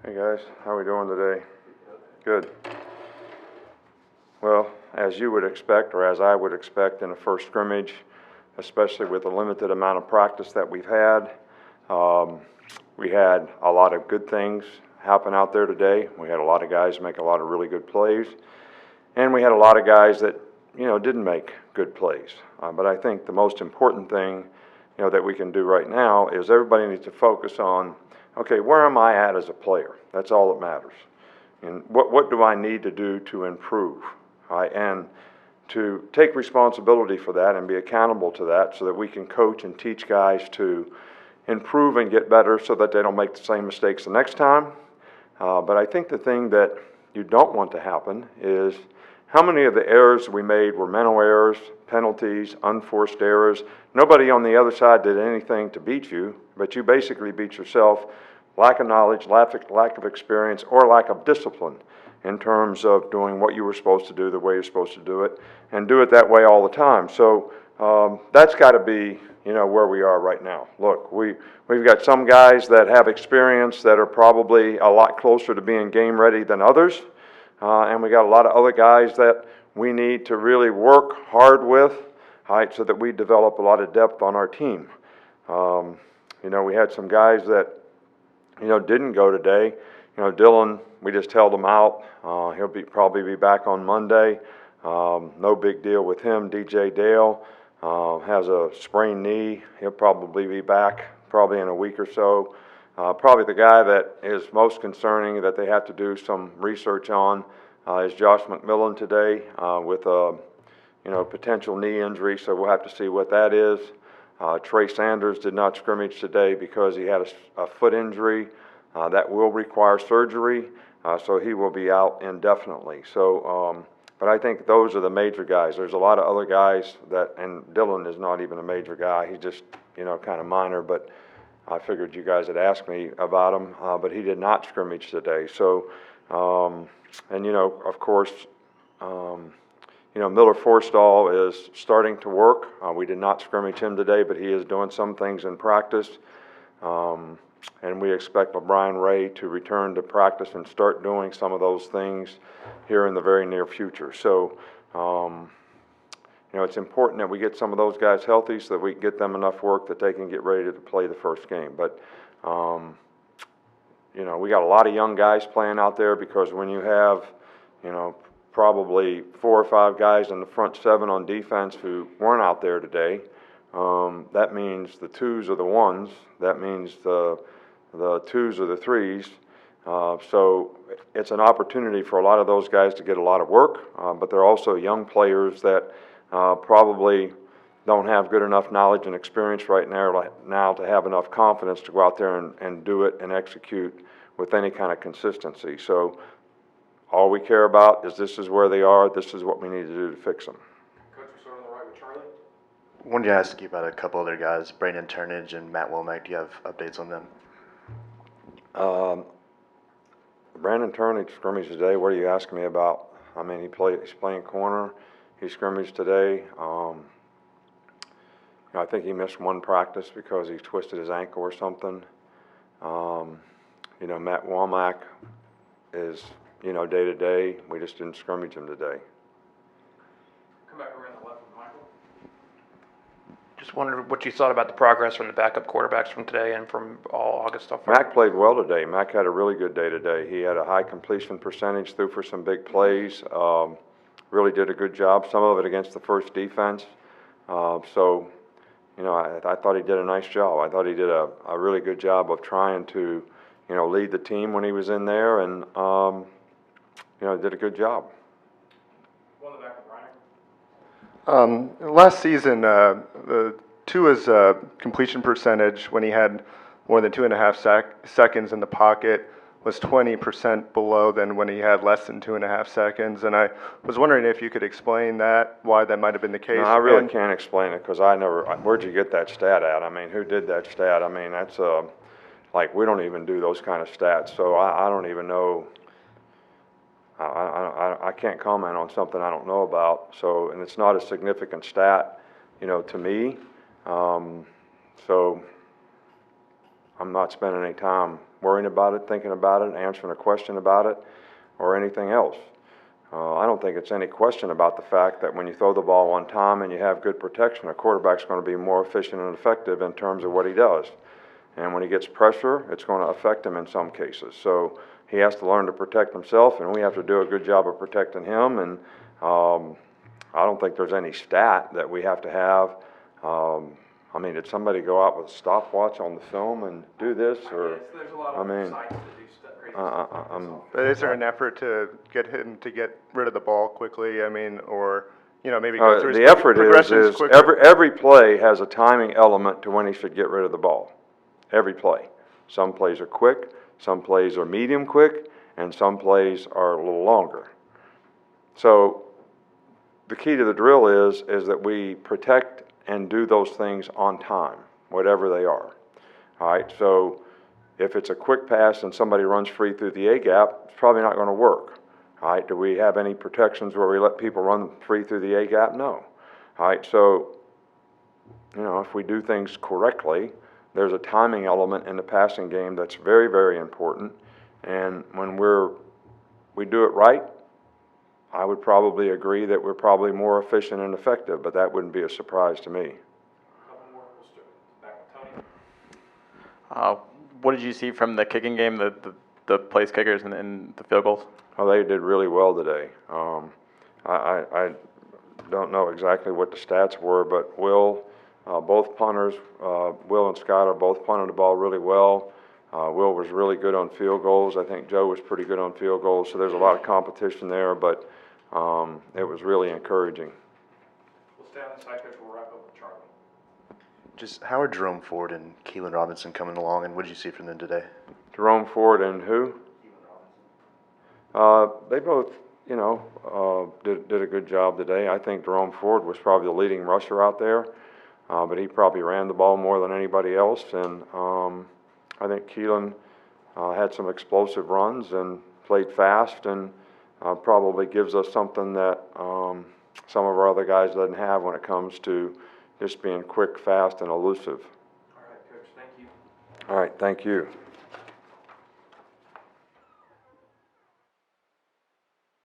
Hey guys, how are we doing today? Good. Well, as you would expect, or as I would expect in a first scrimmage, especially with the limited amount of practice that we've had, we had a lot of good things happen out there today. We had a lot of guys make a lot of really good plays, and we had a lot of guys that, didn't make good plays. But I think the most important thing, that we can do right now is everybody needs to focus on, okay, where am I at as a player? That's all that matters. And what do I need to do to improve? And to take responsibility for that and be accountable to that so that we can coach and teach guys to improve and get better so that they don't make the same mistakes the next time. But I think the thing that you don't want to happen is how many of the errors we made were mental errors, penalties, unforced errors. Nobody on the other side did anything to beat you, but you basically beat yourself. Lack of knowledge, lack of experience, or lack of discipline in terms of doing what you were supposed to do the way you're supposed to do it, and do it that way all the time. So that's got to be, where we are right now. Look, we've got some guys that have experience that are probably a lot closer to being game ready than others, and we got a lot of other guys that we need to really work hard with, so that we develop a lot of depth on our team. We had some guys that didn't go today. Dylan, we just held him out. He'll probably be back on Monday. No big deal with him. DJ Dale has a sprained knee. He'll probably be back probably in a week or so. Probably the guy that is most concerning that they have to do some research on is Josh McMillan today with a potential knee injury, so we'll have to see what that is. Trey Sanders did not scrimmage today because he had a foot injury that will require surgery, so he will be out indefinitely. So, but I think those are the major guys. There's a lot of other guys and Dylan is not even a major guy. He's just, kind of minor, but I figured you guys had asked me about him, but he did not scrimmage today. So, and of course, Miller Forstall is starting to work. We did not scrimmage him today, but he is doing some things in practice. And we expect LeBron Ray to return to practice and start doing some of those things here in the very near future. So, it's important that we get some of those guys healthy so that we can get them enough work that they can get ready to play the first game. But, we got a lot of young guys playing out there because when you have, probably 4 or 5 guys in the front 7 on defense who weren't out there today, that means the 2s are the 1s. That means the 2s are the 3s. So it's an opportunity for a lot of those guys to get a lot of work, but they're also young players that probably don't have good enough knowledge and experience right now to have enough confidence to go out there and do it and execute with any kind of consistency. So all we care about is this is where they are, this is what we need to do to fix them. Coach, we're starting on the right with Charlie. Wanted to ask you about a couple other guys, Brandon Turnage and Matt Womack. Do you have updates on them? Brandon Turnage scrimmaged today. What are you asking me about? I mean, he's playing corner. He scrimmaged today. I think he missed one practice because he twisted his ankle or something. Matt Womack is, day to day. We just didn't scrimmage him today. Come back around the left with Michael. Just wondered what you thought about the progress from the backup quarterbacks from today and from all August stuff. Mac played well today. Mac had a really good day today. He had a high completion percentage, threw for some big plays, really did a good job, some of it against the first defense. So, I thought he did a nice job. I thought he did a really good job of trying to, lead the team when he was in there and, did a good job. One in the back with Ryan. Last season, Tua's completion percentage when he had more than 2.5 seconds in the pocket was 20% below than when he had less than 2.5 seconds. And I was wondering if you could explain that, why that might have been the case. No, I really can't explain it because where'd you get that stat at? I mean, who did that stat? I mean, that's we don't even do those kind of stats. So I don't even know. I can't comment on something I don't know about. So, and it's not a significant stat, to me. So I'm not spending any time worrying about it, thinking about it, answering a question about it, or anything else. I don't think it's any question about the fact that when you throw the ball on time and you have good protection, a quarterback's going to be more efficient and effective in terms of what he does. And when he gets pressure, it's going to affect him in some cases. So he has to learn to protect himself, and we have to do a good job of protecting him. And I don't think there's any stat that we have to have. I mean, did somebody go out with a stopwatch on the film and do this, or? There's a lot I of mean, sites that do stuff, crazy stuff. But is there an effort to get him to get rid of the ball quickly? I mean, or, maybe Uh, go through the his effort progressions is quicker? every play has a timing element to when he should get rid of the ball. Every play. Some plays are quick, some plays are medium quick, and some plays are a little longer. So the key to the drill is that we protect and do those things on time, whatever they are. All right, so if it's a quick pass and somebody runs free through the A gap, it's probably not going to work. All right, do we have any protections where we let people run free through the A gap? No. All right, so, if we do things correctly, there's a timing element in the passing game that's very, very important. And when we do it right, I would probably agree that we're probably more efficient and effective, but that wouldn't be a surprise to me. Couple more, we'll start back with Tony. What did you see from the kicking game, the place kickers and the field goals? Oh, they did really well today. I don't know exactly what the stats were, but both punters, Will and Scott are both punting the ball really well. Will was really good on field goals. I think Joe was pretty good on field goals, so there's a lot of competition there, but it was really encouraging. We'll stay on the side coach, we'll wrap up with Charlie. Just how are Jerome Ford and Keelan Robinson coming along, and what did you see from them today? Jerome Ford and who? They both, did a good job today. I think Jerome Ford was probably the leading rusher out there, but he probably ran the ball more than anybody else. And I think Keelan had some explosive runs and played fast, and probably gives us something that some of our other guys doesn't have when it comes to just being quick, fast, and elusive. All right, coach, thank you. All right, thank you.